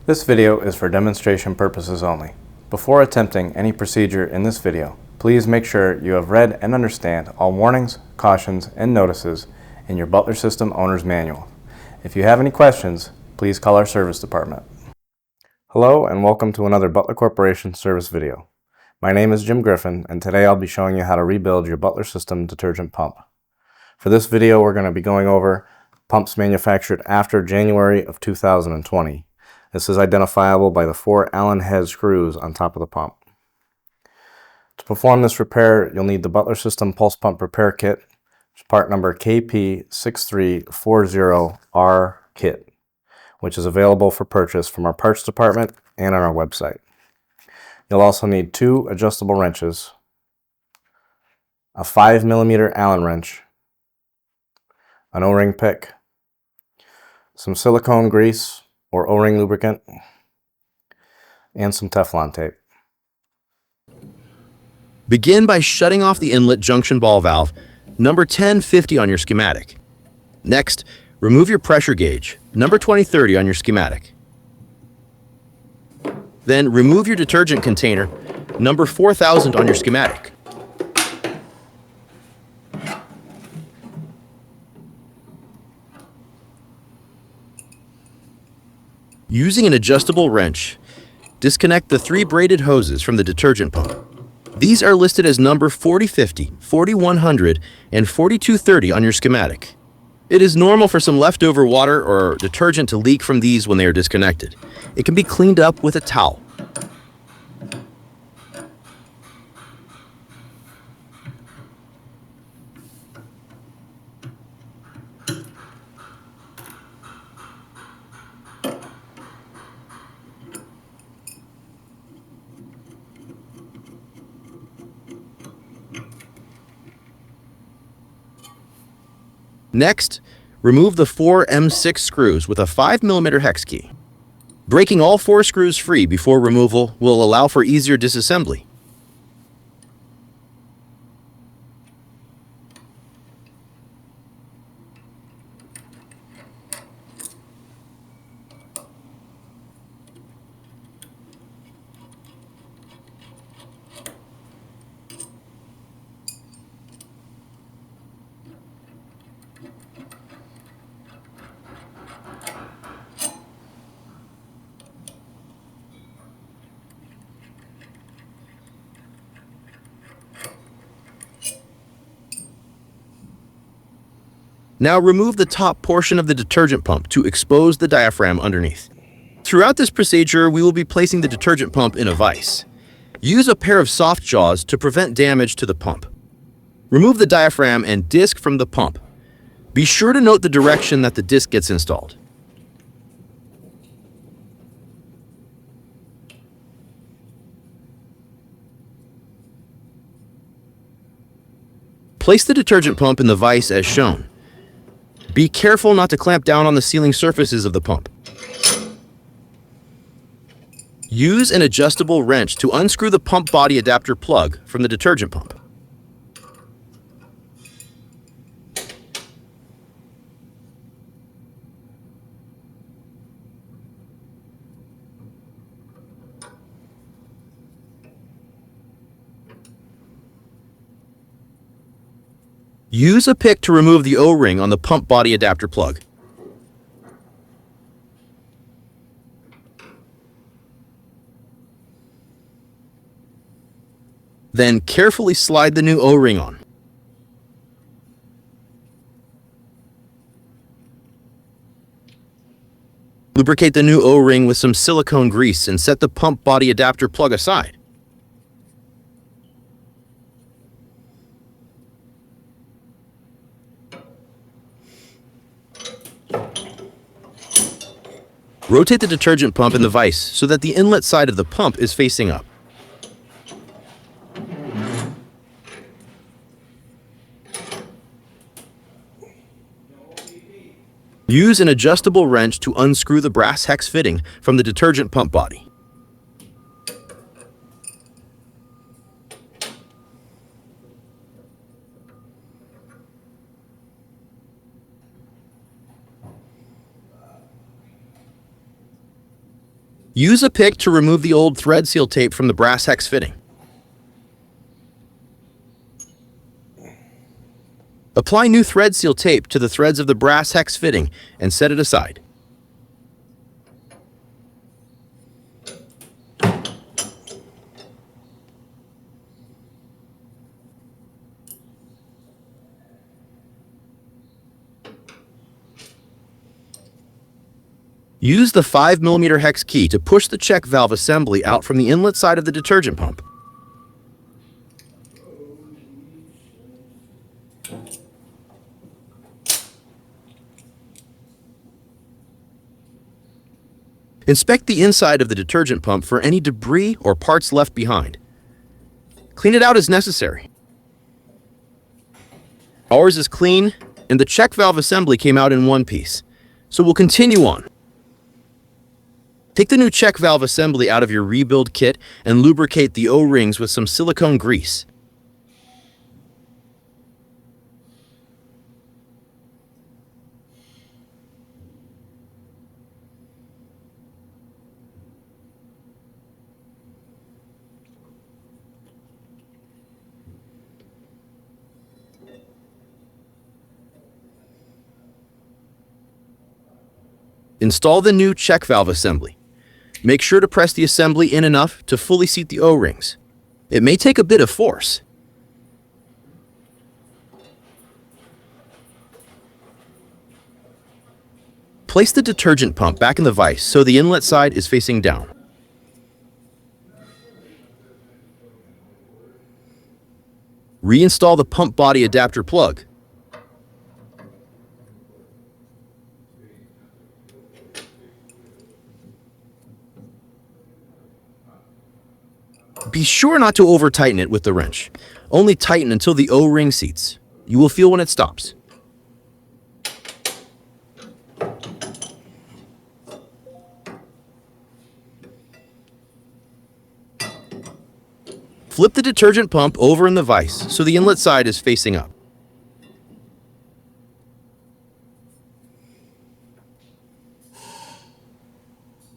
This video is for demonstration purposes only. Before attempting any procedure in this video, please make sure you have read and understand all warnings, cautions, and notices in your Butler System Owner's Manual. If you have any questions, please call our service department. Hello and welcome to another Butler Corporation service video. My name is Jim Griffin, and today I'll be showing you how to rebuild your Butler System detergent pump. For this video, we're going to be going over pumps manufactured after January of 2020. This is identifiable by the 4 Allen head screws on top of the pump. To perform this repair, you'll need the Butler System Pulse Pump Repair Kit, part number KP6340R Kit, which is available for purchase from our parts department and on our website. You'll also need 2 adjustable wrenches, a 5mm Allen wrench, an O-ring pick, some silicone grease or O-ring lubricant, and some Teflon tape. Begin by shutting off the inlet junction ball valve, number 1050 on your schematic. Next, remove your pressure gauge, number 2030 on your schematic. Then remove your detergent container, number 4000 on your schematic. Using an adjustable wrench, disconnect the 3 braided hoses from the detergent pump. These are listed as number 4050, 4100, and 4230 on your schematic. It is normal for some leftover water or detergent to leak from these when they are disconnected. It can be cleaned up with a towel. Next, remove the 4 M6 screws with a 5mm hex key. Breaking all 4 screws free before removal will allow for easier disassembly. Now remove the top portion of the detergent pump to expose the diaphragm underneath. Throughout this procedure, we will be placing the detergent pump in a vise. Use a pair of soft jaws to prevent damage to the pump. Remove the diaphragm and disc from the pump. Be sure to note the direction that the disc gets installed. Place the detergent pump in the vise as shown. Be careful not to clamp down on the sealing surfaces of the pump. Use an adjustable wrench to unscrew the pump body adapter plug from the detergent pump. Use a pick to remove the O-ring on the pump body adapter plug. Then carefully slide the new O-ring on. Lubricate the new O-ring with some silicone grease and set the pump body adapter plug aside. Rotate the detergent pump in the vise so that the inlet side of the pump is facing up. Use an adjustable wrench to unscrew the brass hex fitting from the detergent pump body. Use a pick to remove the old thread seal tape from the brass hex fitting. Apply new thread seal tape to the threads of the brass hex fitting and set it aside. Use the 5mm hex key to push the check valve assembly out from the inlet side of the detergent pump. Inspect the inside of the detergent pump for any debris or parts left behind. Clean it out as necessary. Ours is clean, and the check valve assembly came out in one piece, so we'll continue on. Take the new check valve assembly out of your rebuild kit and lubricate the O-rings with some silicone grease. Install the new check valve assembly. Make sure to press the assembly in enough to fully seat the O-rings. It may take a bit of force. Place the detergent pump back in the vise so the inlet side is facing down. Reinstall the pump body adapter plug. Be sure not to over-tighten it with the wrench. Only tighten until the O-ring seats. You will feel when it stops. Flip the detergent pump over in the vise so the inlet side is facing up.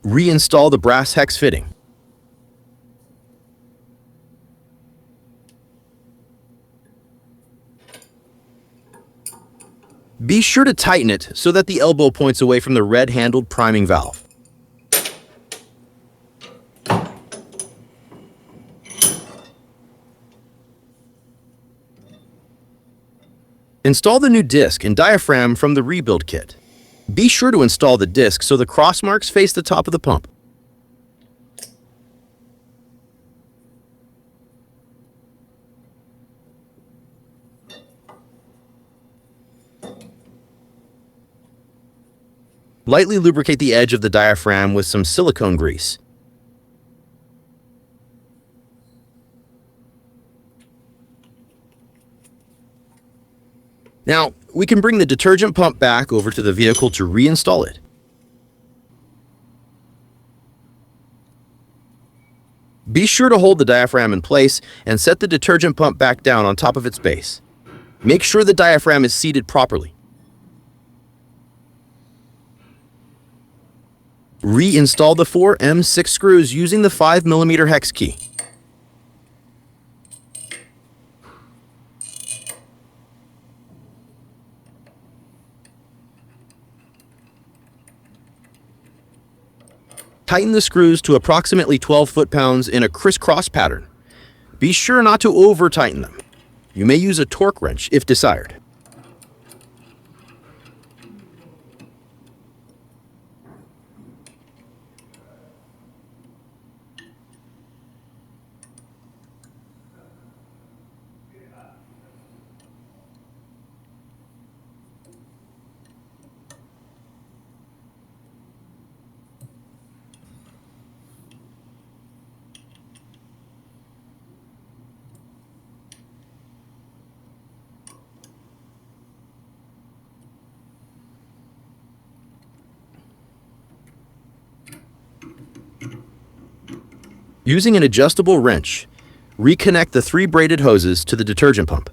Reinstall the brass hex fitting. Be sure to tighten it so that the elbow points away from the red-handled priming valve. Install the new disc and diaphragm from the rebuild kit. Be sure to install the disc so the cross marks face the top of the pump. Lightly lubricate the edge of the diaphragm with some silicone grease. Now, we can bring the detergent pump back over to the vehicle to reinstall it. Be sure to hold the diaphragm in place and set the detergent pump back down on top of its base. Make sure the diaphragm is seated properly. Reinstall the 4 M6 screws using the 5mm hex key. Tighten the screws to approximately 12 foot-pounds in a crisscross pattern. Be sure not to over-tighten them. You may use a torque wrench if desired. Using an adjustable wrench, reconnect the 3 braided hoses to the detergent pump.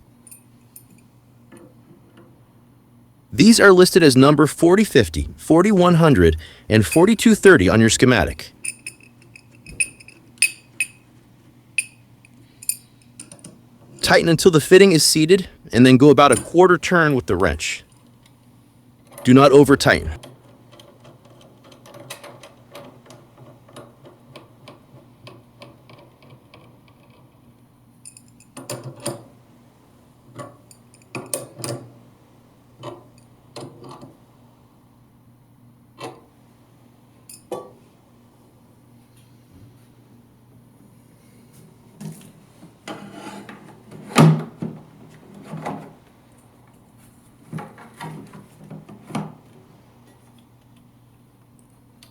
These are listed as number 4050, 4100, and 4230 on your schematic. Tighten until the fitting is seated, and then go about a quarter turn with the wrench. Do not over-tighten.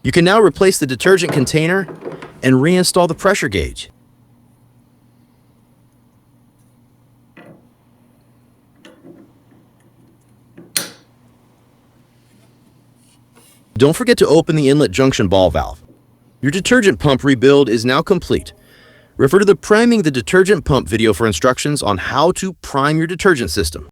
You can now replace the detergent container and reinstall the pressure gauge. Don't forget to open the inlet junction ball valve. Your detergent pump rebuild is now complete. Refer to the Priming the Detergent Pump video for instructions on how to prime your detergent system.